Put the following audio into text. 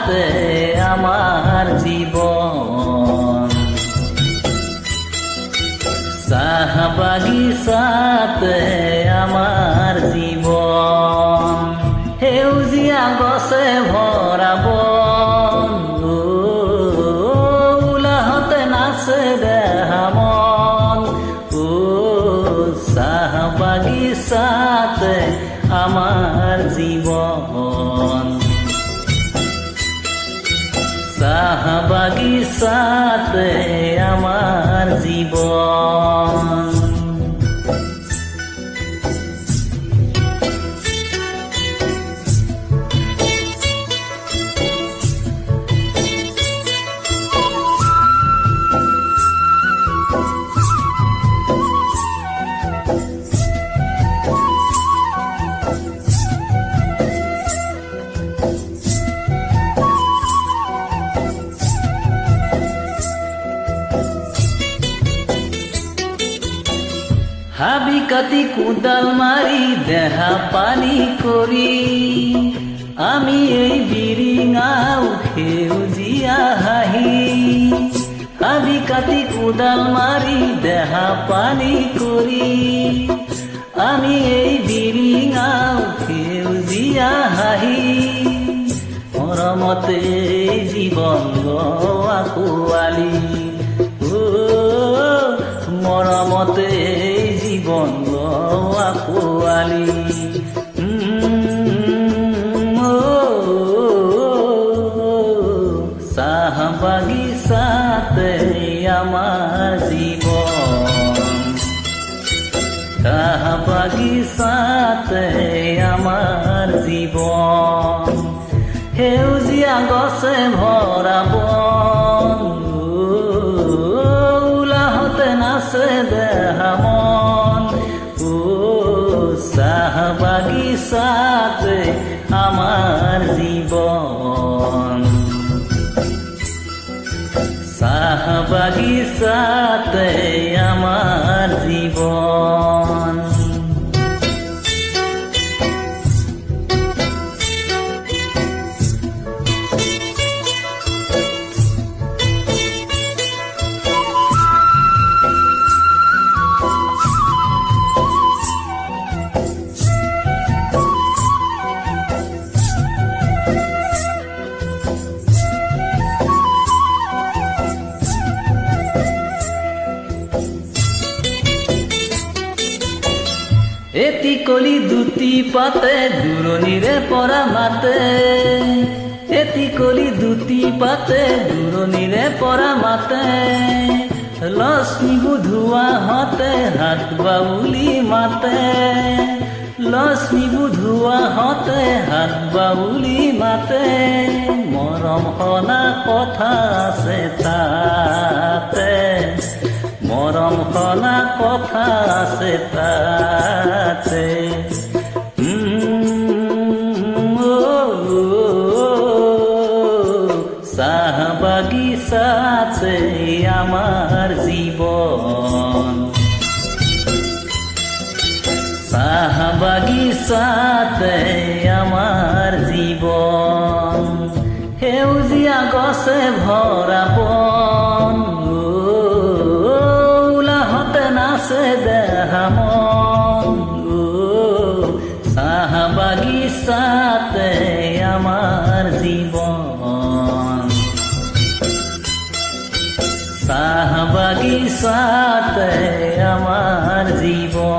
বাগিচাতে আমাৰ জীবন, চাহ বাগিচাতে আমাৰ জীবন, সেউজীয়া গছে ভৰা বন, উলাহতে নাচে দেহা মন, চাহ বাগিচাতে আমাৰ জীবন, চাহ বাগিচাতে আমাৰ জীবন। হাবি কাটি কোদাল মাৰি দেহা পানী কৰি আমি এই বিৰিঙাও সেউজীয়া হাঁহি, হাবি কাটি কোদাল মাৰি দেহা পানী কৰি আমি এই বিৰিঙাও সেউজীয়া হাঁহি, মৰমতে জীৱন আঁকোৱালি, মৰমতে জীবন আঁকোৱালি, চাহ বাগিচাতে আমাৰ জীবন, চাহ বাগিচাতে আমাৰ জীবন, সেউজীয়া গছে ভৰা বন, উলাহতে নাচে দেহা মন, চাহ বাগিচাতে আমাৰ জীবন, চাহ বাগিচাতে আমাৰ জীবন। এটি কলি দুটি পাতে দূৰণিৰে পৰা মাতে, এটি কলি দুটি পাতে দূৰণিৰে পৰা মাতে, লক্ষ্মী বুধুৱাহঁতে হাত বাউলি মাতে, লক্ষ্মী বুধুৱাহঁতে হাত বাউলি মাতে, মৰম সনা কথা আছে তাতে, মৰম সনা কথা আছে তাতে, চাহ বাগিচাতে আমাৰ জীবন, চাহ বাগিচাতে আমাৰ জীবন, সেউজীয়া গছে ভৰা বন, উলাহতে নাচে দেহা মন, চাহ বাগিচাতে আমাৰ জীবন, চাহ বাগিচাতে আমাৰ জীবন।